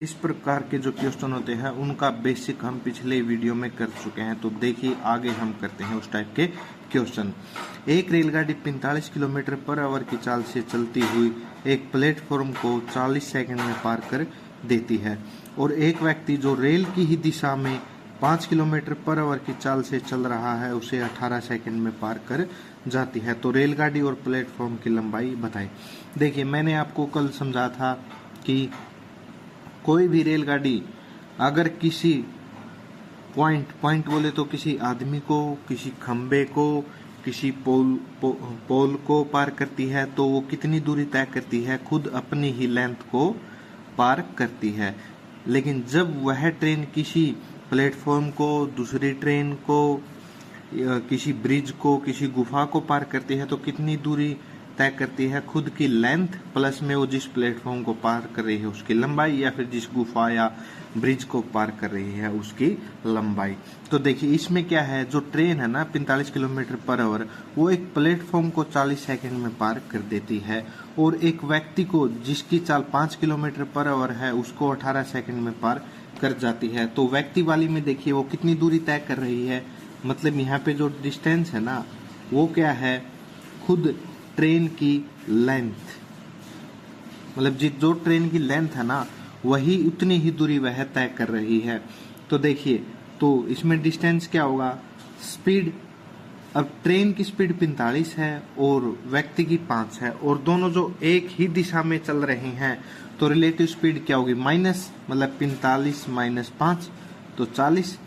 इस प्रकार के जो क्वेश्चन होते हैं उनका बेसिक हम पिछले वीडियो में कर चुके हैं। तो देखिए आगे हम करते हैं उस टाइप के क्वेश्चन। एक रेलगाड़ी 45 किलोमीटर पर आवर की चाल से चलती हुई एक प्लेटफॉर्म को 40 सेकंड में पार कर देती है और एक व्यक्ति जो रेल की ही दिशा में 5 किलोमीटर पर आवर की चाल से चल रहा है उसे 18 सेकंड में पार कर जाती है। तो रेलगाड़ी और प्लेटफॉर्म की लंबाई बताएं। देखिए मैंने आपको कल समझा था कि कोई भी रेलगाड़ी अगर किसी पॉइंट बोले तो किसी आदमी को, किसी खंबे को, किसी पोल को पार करती है तो वो कितनी दूरी तय करती है, खुद अपनी ही लेंथ को पार करती है। लेकिन जब वह ट्रेन किसी प्लेटफॉर्म को, दूसरी ट्रेन को, किसी ब्रिज को, किसी गुफा को पार करती है तो कितनी दूरी तय करती है, खुद की लेंथ प्लस में वो जिस प्लेटफॉर्म को पार कर रही है उसकी लंबाई, या फिर जिस गुफा या ब्रिज को पार कर रही है उसकी लंबाई। तो देखिए इसमें क्या है, जो ट्रेन है ना 45 किलोमीटर पर आवर वो एक प्लेटफॉर्म को 40 सेकंड में पार कर देती है और एक व्यक्ति को जिसकी चाल 5 किलोमीटर पर आवर है उसको 18 सेकंड में पार कर जाती है। तो व्यक्ति वाली में देखिए वो कितनी दूरी तय कर रही है, मतलब यहाँ पे जो डिस्टेंस है ना वो क्या है, खुद ट्रेन की लेंथ, मतलब जो ट्रेन की लेंथ है ना वही उतनी ही दूरी वह तय कर रही है। तो देखिए तो इसमें डिस्टेंस क्या होगा, स्पीड, अब ट्रेन की स्पीड 45 है और व्यक्ति की 5 है और दोनों जो एक ही दिशा में चल रहे हैं तो रिलेटिव स्पीड क्या होगी, माइनस, मतलब 45 माइनस 5 तो 40।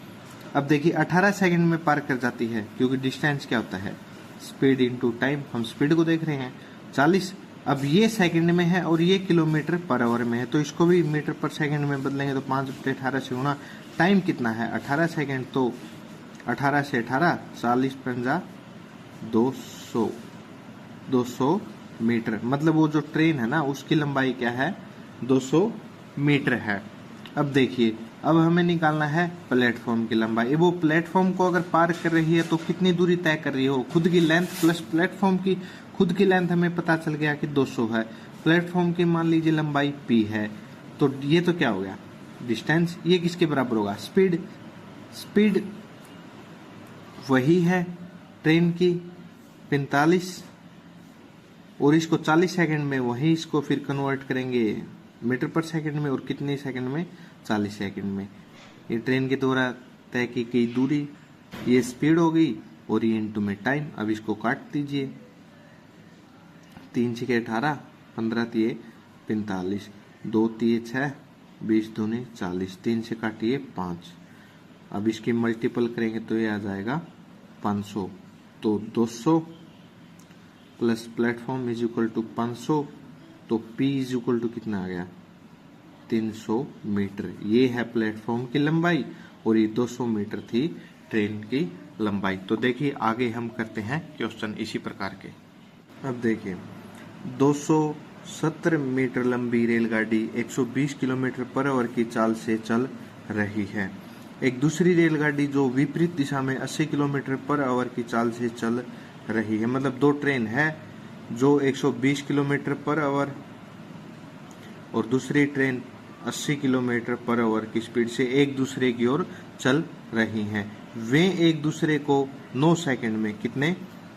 अब देखिए 18 सेकंड में पार कर जाती है क्योंकि डिस्टेंस क्या होता है, स्पीड इनटू टाइम, हम स्पीड को देख रहे हैं 40। अब ये सेकंड में है और ये किलोमीटर पर आवर में है तो इसको भी मीटर पर सेकंड में बदलेंगे तो 5 बटे 18 से गुणा, टाइम कितना है 18 सेकंड, तो 18 से 18 40 पंजा 200 मीटर, मतलब वो जो ट्रेन है ना उसकी लंबाई क्या है 200 मीटर है। अब देखिए अब हमें निकालना है प्लेटफॉर्म की लंबाई। वो प्लेटफॉर्म को अगर पार कर रही है तो कितनी दूरी तय कर रही हो, खुद की लेंथ प्लस प्लेटफॉर्म की खुद की लेंथ हमें पता चल गया कि 200 है, प्लेटफॉर्म की मान लीजिए लंबाई p है, तो ये तो क्या हो गया डिस्टेंस, ये किसके बराबर होगा, स्पीड वही है ट्रेन की 45 और इसको 40 सेकंड में, वही इसको फिर कन्वर्ट करेंगे मीटर पर सेकंड में और कितने सेकंड में 40 सेकंड में। ये ट्रेन के द्वारा तय की गई दूरी, ये स्पीड हो गई और ये इनटू में टाइम। अब इसको काट दीजिए, 3 छके 18, 15 तिये 45, 2 तिये 6, 20 दूनी 40, 3 से काटिए 5। अब इसकी मल्टीपल करेंगे तो ये आ जाएगा 500, तो 200 plus platform is equal to 500, तो P इज इक्वल टू कितना आ गया 300 मीटर। ये है प्लेटफॉर्म की लंबाई और ये 200 मीटर थी ट्रेन की लंबाई। तो देखिए आगे हम करते हैं क्वेश्चन इसी प्रकार के। अब देखिए 270 मीटर लंबी रेलगाड़ी 120 किलोमीटर पर आवर की चाल से चल रही है। एक दूसरी रेलगाड़ी जो विपरीत दिशा में 80 किलोमीटर पर आवर की चाल से चल रही है, मतलब दो ट्रेन है जो 120 किलोमीटर पर आवर और दूसरी ट्रेन 80 किलोमीटर पर आवर की स्पीड से एक दूसरे की ओर चल रही हैं। वे एक दूसरे को 9 सेकंड में, कितने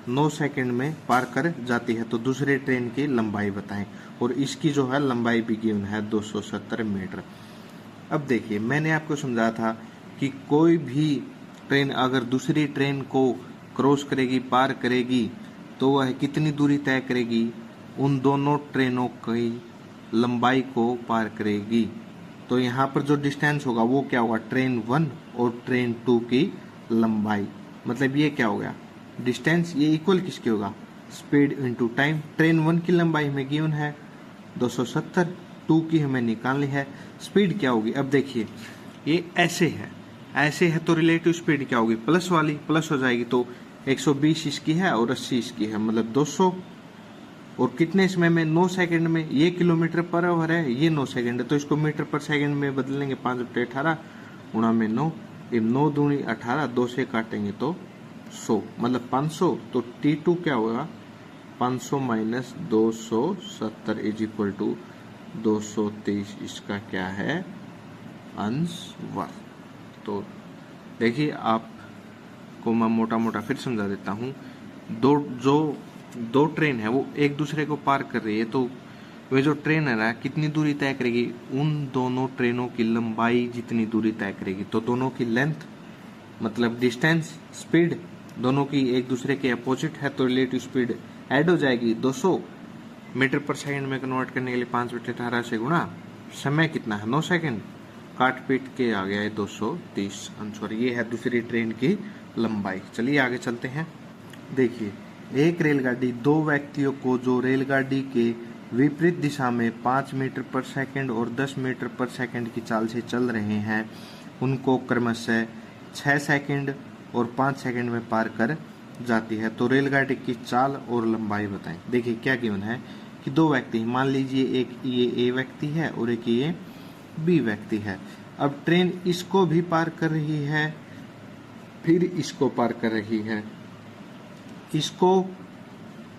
9 सेकंड में पार कर जाती है। तो दूसरे ट्रेन की लंबाई बताएं और इसकी जो है लंबाई भी गिवन है 270 मीटर। अब देखिए मैंने आपको समझाया था कि कोई भी ट्रेन अगर दूसरी ट्रेन को क्रॉस करेगी, पार करेगी, तो वह कितनी दूरी तय करेगी, उन दोनों ट्रेनों की लंबाई को पार करेगी। तो यहाँ पर जो डिस्टेंस होगा वो क्या होगा, ट्रेन 1 और ट्रेन 2 की लंबाई, मतलब ये क्या हो गया डिस्टेंस, ये इक्वल किसके होगा, स्पीड इनटू टाइम। ट्रेन 1 की लंबाई हमें गिवन है 270, 2 की हमें निकालनी है, स्पीड क्या होगी। अब देखिए ये ऐसे है तो रिलेटिव स्पीड क्या होगी, प्लस वाली, प्लस हो जाएगी, तो 120 इसकी है और 80 इसकी है, मतलब 200 और कितने समय में 9 सेकंड में। ये किलोमीटर पर आवर है, ये 9 सेकंड है, तो इसको मीटर पर सेकंड में बदलेंगे 5 बटे 18 गुणा में 9, 9 दूनी 18, 2 से काटेंगे तो 100, मतलब 500। तो T2 क्या होगा 500 माइनस 270 इज इक्वल टू 223, इसका क्या है आंसर। तो देखिए आपको मैं मोटा मोटा फिर समझा देता हूँ। दो ट्रेन है वो एक दूसरे को पार कर रही है, तो वे जो ट्रेन है ना कितनी दूरी तय करेगी, उन दोनों ट्रेनों की लंबाई जितनी दूरी तय करेगी। तो दोनों की लेंथ मतलब डिस्टेंस, स्पीड दोनों की एक दूसरे के अपोजिट है, तो रिलेटिव स्पीड ऐड हो जाएगी। 200 मीटर पर सेकंड में कन्वर्ट करने के लिए 5/18 से गुणा, समय कितना है 9 सेकंड, काट पीट के आ गया है 230 आंसर। ये है दूसरी ट्रेन की लंबाई। चलिए आगे चलते हैं। देखिए एक रेलगाड़ी दो व्यक्तियों को जो रेलगाड़ी के विपरीत दिशा में 5 मीटर पर सेकंड और 10 मीटर पर सेकंड की चाल से चल रहे हैं, उनको क्रमशः 6 सेकंड और 5 सेकंड में पार कर जाती है। तो रेलगाड़ी की चाल और लंबाई बताएं। देखिए क्या गिवन है कि दो व्यक्ति, मान लीजिए एक ये ए व्यक्ति है और एक ये बी व्यक्ति है। अब ट्रेन इसको भी पार कर रही है, फिर इसको पार कर रही है, इसको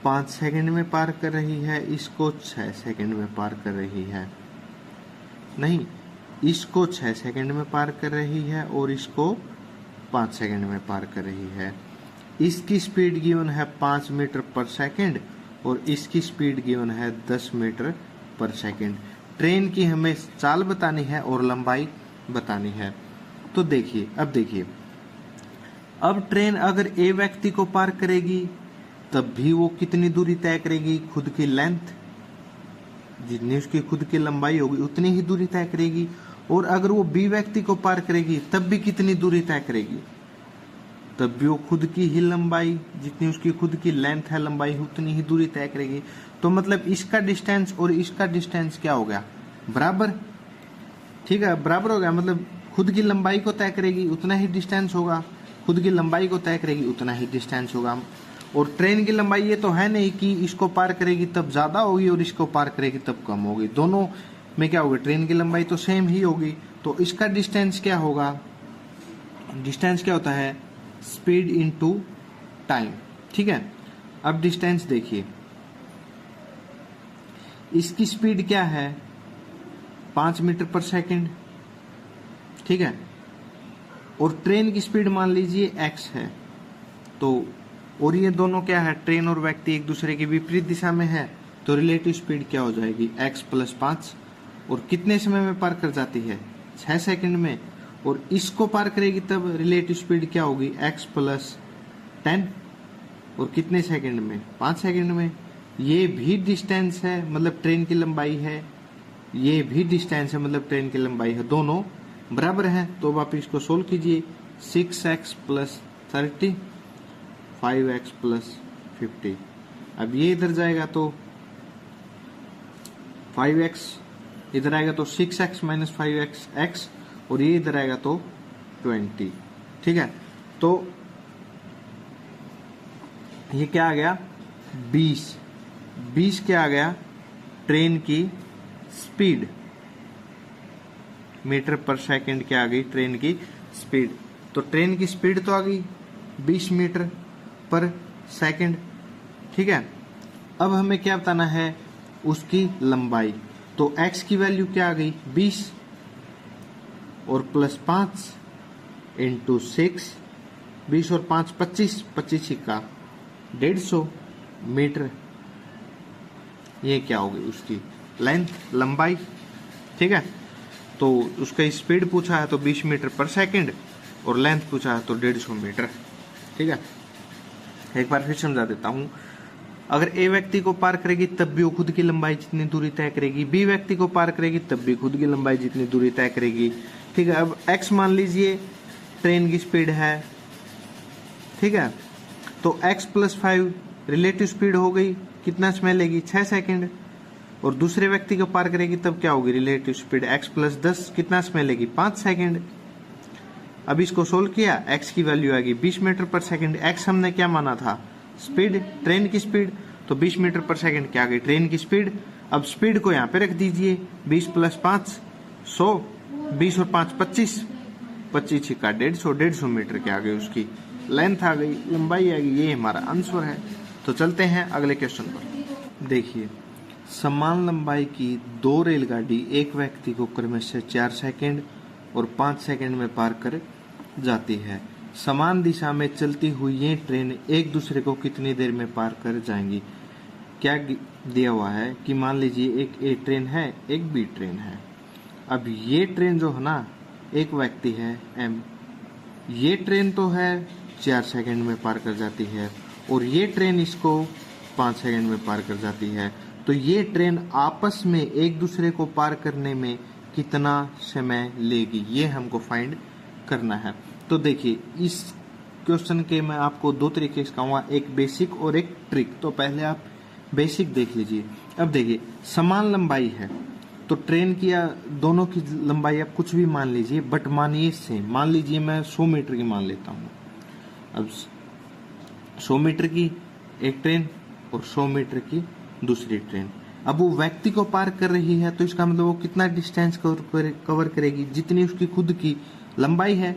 5 सेकंड में पार कर रही है, इसको 6 सेकंड में पार कर रही है, नहीं इसको 6 सेकंड में पार कर रही है और इसको 5 सेकंड में पार कर रही है। इसकी स्पीड गिवन है 5 मीटर पर सेकंड और इसकी स्पीड गिवन है 10 मीटर पर सेकंड। ट्रेन की हमें चाल बतानी है और लंबाई बतानी है। तो देखिए अब ट्रेन अगर ए व्यक्ति को पार करेगी तब भी वो कितनी दूरी तय करेगी, खुद की लेंथ जितनी उसकी खुद की लंबाई होगी उतनी ही दूरी तय करेगी। और अगर वो बी व्यक्ति को पार करेगी तब भी कितनी दूरी तय करेगी, तब भी वो खुद की ही लंबाई जितनी उसकी खुद की लेंथ है लंबाई उतनी ही दूरी तय करेगी। तो मतलब इसका डिस्टेंस और इसका डिस्टेंस क्या हो गया, बराबर। ठीक है, बराबर हो गया। मतलब खुद की लंबाई को तय करेगी उतना ही डिस्टेंस होगा, खुद की लंबाई को तय करेगी उतना ही डिस्टेंस होगा। और ट्रेन की लंबाई ये तो है नहीं कि इसको पार करेगी तब ज्यादा होगी और इसको पार करेगी तब कम होगी, दोनों में क्या होगी, ट्रेन की लंबाई तो सेम ही होगी। तो इसका डिस्टेंस क्या होगा, डिस्टेंस क्या होता है, स्पीड इनटू टाइम। ठीक है, अब डिस्टेंस देखिए, इसकी स्पीड क्या है 5 मीटर पर सेकंड, ठीक है, और ट्रेन की स्पीड मान लीजिए x है। तो और ये दोनों क्या है, ट्रेन और व्यक्ति एक दूसरे के विपरीत दिशा में है, तो रिलेटिव स्पीड क्या हो जाएगी x + 5। और कितने समय में पार कर जाती है 6 सेकंड में, और इसको पार करेगी तब रिलेटिव स्पीड क्या होगी x + 10 और कितने सेकंड में 5 सेकंड में। ये भी डिस्टेंस है मतलब ट्रेन की लंबाई है, ये भी डिस्टेंस है मतलब ट्रेन की लंबाई है, दोनों बराबर है। तो अब आप इसको सोल्व कीजिए, 6x + 30 5x + 50। अब ये इधर जाएगा तो 5x इधर आएगा तो 6x - 5x x, और ये इधर आएगा तो 20। ठीक है, तो ये क्या आ गया 20 क्या आ गया, ट्रेन की स्पीड मीटर पर सेकंड क्या आ गई, ट्रेन की स्पीड। तो ट्रेन की स्पीड तो आ गई 20 मीटर पर सेकंड। ठीक है, अब हमें क्या बताना है, उसकी लंबाई। तो x की वैल्यू क्या आ गई 20 और +5 × 6, 20 और 5 25, 25 का 150 मीटर। ये क्या होगी उसकी लेंथ, लंबाई। ठीक है, तो उसका स्पीड पूछा है तो 20 मीटर पर सेकंड और लेंथ पूछा है तो 150 मीटर। ठीक है, एक बार फिर समझा देता हूं। अगर ए व्यक्ति को पार करेगी तब भी वो खुद की लंबाई जितनी दूरी तय करेगी, बी व्यक्ति को पार करेगी तब भी खुद की लंबाई जितनी दूरी तय करेगी। ठीक है, अब x मान लीजिए ट्रेन की स्पीड है, ठीक है, तो x + 5 रिलेटिव स्पीड हो गई, कितना समय लेगी 6 सेकंड, और दूसरे व्यक्ति को पार करेगी तब क्या होगी रिलेटिव स्पीड x + 10, कितना समय लेगी 5 सेकंड। अब इसको सोल्व किया, x की वैल्यू आएगी 20 मीटर पर सेकंड, x हमने क्या माना था स्पीड, ट्रेन की स्पीड, तो 20 मीटर पर सेकंड क्या आ गई ट्रेन की स्पीड। अब स्पीड को यहाँ पे रख दीजिए, 20 + 5 100, 20 और 5 25, 25 का 150 मीटर क्या आ गई उसकी लेंथ आ गई, लंबाई आ गई। ये हमारा आंसर है। तो चलते हैं अगले क्वेश्चन पर। देखिए, समान लंबाई की दो रेलगाड़ी एक व्यक्ति को क्रमशः 4 सेकंड और 5 सेकंड में पार कर जाती है। समान दिशा में चलती हुई ये ट्रेन एक दूसरे को कितनी देर में पार कर जाएंगी? क्या दिया हुआ है कि मान लीजिए एक ए ट्रेन है, एक बी ट्रेन है। अब ये ट्रेन जो है ना, एक व्यक्ति है एम, ये ट्रेन तो है 4 सेकंड में पार कर जाती है और ये ट्रेन इसको 5 सेकंड में पार कर जाती है। तो ये ट्रेन आपस में एक दूसरे को पार करने में कितना समय लेगी, ये हमको फाइंड करना है। तो देखिए इस क्वेश्चन के मैं आपको दो तरीके सिखाऊंगा, एक बेसिक और एक ट्रिक। तो पहले आप बेसिक देख लीजिए। अब देखिए समान लंबाई है तो ट्रेन की दोनों की लंबाई आप कुछ भी मान लीजिए, बट मानिए सेम। मान लीजिए मैं 100 मीटर की मान लेता हूँ। अब 100 मीटर की एक ट्रेन और 100 मीटर की दूसरी ट्रेन। अब वो व्यक्ति को पार कर रही है तो इसका मतलब वो कितना डिस्टेंस कवर करेगी, जितनी उसकी खुद की लंबाई है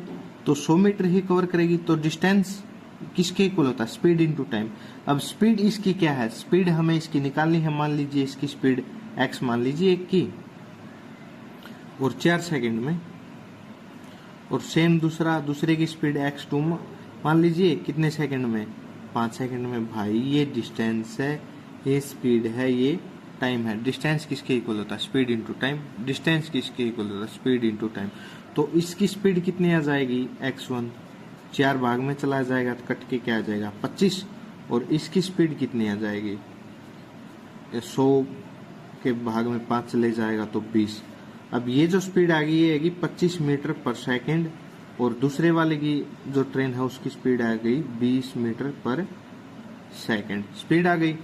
तो 100 मीटर ही कवर करेगी। तो डिस्टेंस किसके इक्वल होता है? Speed into time. अब स्पीड इसकी क्या है? स्पीड हमें इसकी निकालनी है। मान लीजिए इसकी स्पीड x मान लीजिए एक की और 4 सेकंड में, और सेम दूसरे की स्पीड x2 मान लीजिए कितने सेकंड में? 5 सेकंड में। भाई ये डिस्टेंस है, ये स्पीड है, ये टाइम है। डिस्टेंस किसके इक्वल होता है? Speed into time. डिस्टेंस किसके इक्वल होता है? Speed into time. तो इसकी स्पीड कितनी आ जाएगी? x1 4 भाग में चला जाएगा तो कट के क्या आ जाएगा? 25। और इसकी स्पीड कितनी आ जाएगी? 100 के भाग में 5 चले जाएगा तो 20। अब ये जो स्पीड आ गई ये आएगी 25 मीटर पर सेकंड, और दूसरे वाले की जो ट्रेन है उसकी स्पीड आ गई 20 मीटर पर सेकंड। स्पीड आ गई।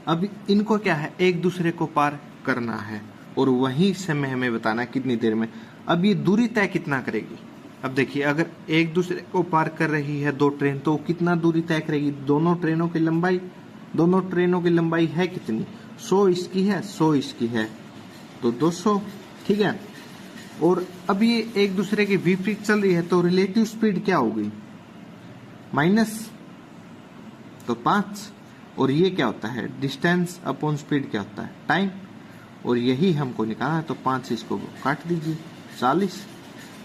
अब इनको क्या है? एक दूसरे को पार करना है और वही समय हमें बताना है कितनी देर में। अब ये दूरी तय कितना करेगी? अब देखिए अगर एक दूसरे को पार कर रही है दो ट्रेन तो कितना दूरी तय करेगी? दोनों ट्रेनों की लंबाई है कितनी? 100 इसकी है, 100 इसकी है तो 200, ठीक है। और अब ये एक दूसरे के विपरीत चल रही है तो रिलेटिव स्पीड क्या होगी? माइनस तो 5। और ये क्या होता है? डिस्टेंस अपॉन स्पीड क्या होता है? टाइम। और यही हमको निकालना है तो 5 इसको काट दीजिए।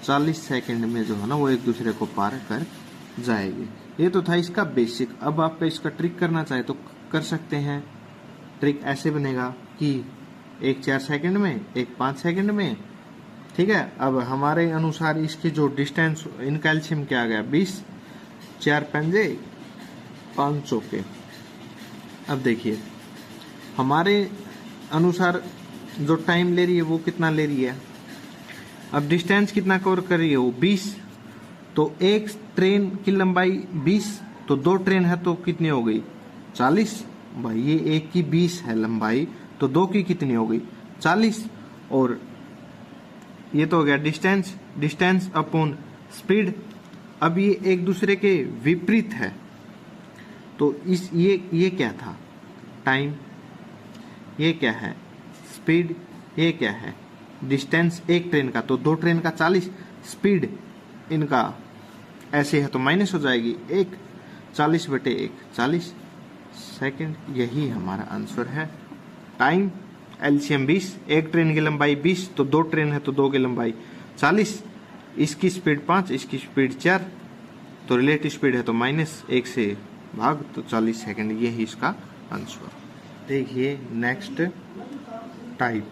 40 सेकंड में जो है ना वो एक दूसरे को पार कर जाएगी। ये तो था इसका बेसिक। अब आप इसका ट्रिक करना चाहे तो कर सकते हैं। ट्रिक ऐसे बनेगा कि एक 4 सेकंड में, एक 5 सेकंड में, ठीक है। अब हमारे अनुसार इसकी जो डिस्टेंस इनका एलसीएम क्या आ गया? 20, 4 पंजे 500 के। अब देखिए हमारे अनुसार जो टाइम ले रही है वो कितना ले रही है? अब डिस्टेंस कितना कवर कर रही है? वो 20। तो एक ट्रेन की लंबाई 20 तो दो ट्रेन है तो कितनी हो गई? 40। भाई ये एक की 20 है लंबाई तो दो की कितनी हो गई? 40। और ये तो हो गया डिस्टेंस अपॉन स्पीड। अब ये एक दूसरे के विपरीत है तो ये क्या था? टाइम। ये क्या है? स्पीड। ये क्या है? डिस्टेंस एक ट्रेन का तो दो ट्रेन का 40। स्पीड इनका ऐसे है तो माइनस हो जाएगी 1, 40/1 40 सेकंड। यही हमारा आंसर है। टाइम एलसीएम 20, एक ट्रेन की लंबाई 20 तो दो ट्रेन है तो दो की लंबाई 40। इसकी स्पीड 5, इसकी स्पीड 4 तो रिलेटिव स्पीड है तो -1 से भाग तो 40 सेकंड। यही इसका आंसर। देखिए नेक्स्ट टाइप।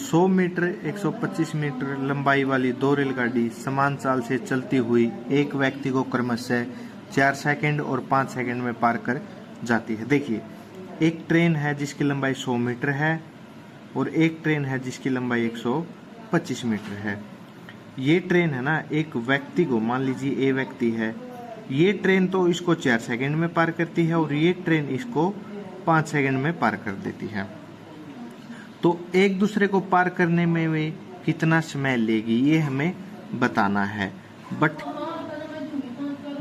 100 मीटर 125 मीटर लंबाई वाली दो रेलगाड़ी समान चाल से चलती हुई एक व्यक्ति को क्रमशः 4 सेकंड और 5 सेकंड में पार कर जाती है। देखिए एक ट्रेन है जिसकी लंबाई 100 मीटर है और एक ट्रेन है जिसकी लंबाई 125 मीटर है। ये ट्रेन है ना, एक व्यक्ति को, मान लीजिए ए व्यक्ति है, ये ट्रेन तो इसको 4 सेकंड में पार करती है और ये ट्रेन इसको 5 सेकंड में पार कर देती है। तो एक दूसरे को पार करने में वे कितना समय लेगी ये हमें बताना है। बट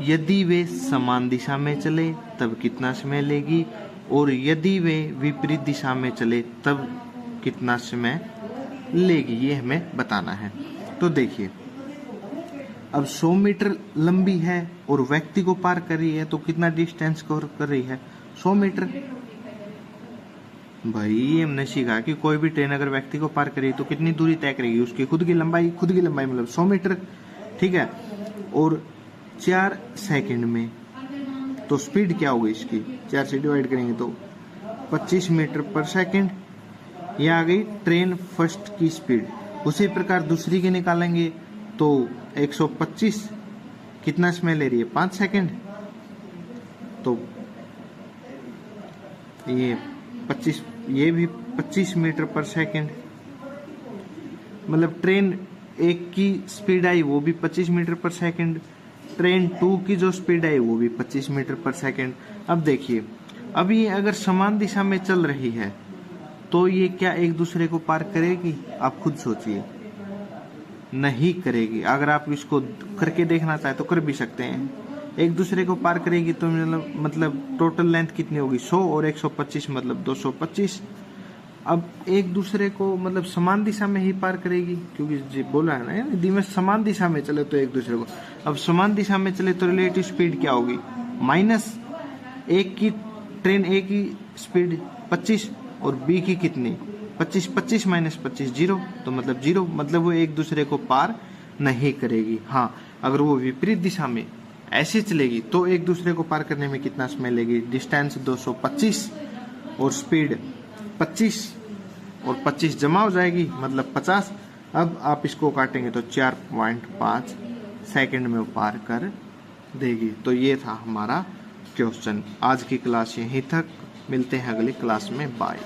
यदि वे समान दिशा में चले तब कितना समय लेगी और यदि वे विपरीत दिशा में चले तब कितना समय लेगी ये हमें बताना है। तो देखिए अब 100 मीटर लंबी है और व्यक्ति को पार कर रही है तो कितना डिस्टेंस कवर कर रही है? 100 मीटर। भाई हमने सीखा कि कोई भी ट्रेन अगर व्यक्ति को पार करेगी तो कितनी दूरी तय करेगी, उसकी खुद की लंबाई मतलब 100 मीटर, ठीक है, और 4 सेकंड में, तो स्पीड क्या होगी इसकी, 4 से डिवाइड करेंगे तो 25 मीटर पर सेकंड। ये आ गई ट्रेन फर्स्ट की स्पीड। उसी प्रकार दूसरी की निकालेंगे तो 125 कितना समय ले रही है, 5 सेकंड, तो ये 25, ये भी 25 मीटर पर सेकंड, मतलब ट्रेन एक की स्पीड आई वो भी 25 मीटर पर सेकंड, ट्रेन 2 की जो स्पीड आई वो भी 25 मीटर पर सेकंड। अब देखिए, अब ये अगर समान दिशा में चल रही है तो ये क्या एक दूसरे को पार करेगी, आप खुद सोचिए, नहीं करेगी। अगर आप इसको करके देखना चाहे तो कर भी सकते हैं, एक दूसरे को पार करेगी तो मतलब टोटल लेंथ कितनी होगी, 100 और 125 मतलब 225। अब एक दूसरे को मतलब समान दिशा में ही पार करेगी, क्योंकि जी बोला है ना यदि में समान दिशा में चले तो एक दूसरे को, अब समान दिशा में चले तो रिलेटिव स्पीड क्या होगी, माइनस एक की ट्रेन ए की स्पीड 25 और बी की कितनी 25, 25 माइनस 25 0, तो मतलब 0, मतलब वो एक दूसरे को पार नहीं करेगी। हाँ, अगर वो विपरीत दिशा में ऐसे चलेगी तो एक दूसरे को पार करने में कितना समय लेगी, डिस्टेंस 225 और स्पीड 25 और 25 जमा हो जाएगी मतलब 50। अब आप इसको काटेंगे तो 4.5 सेकंड में वो पार कर देगी। तो ये था हमारा क्वेश्चन। आज की क्लास यहीं तक, मिलते हैं अगली क्लास में, बाय।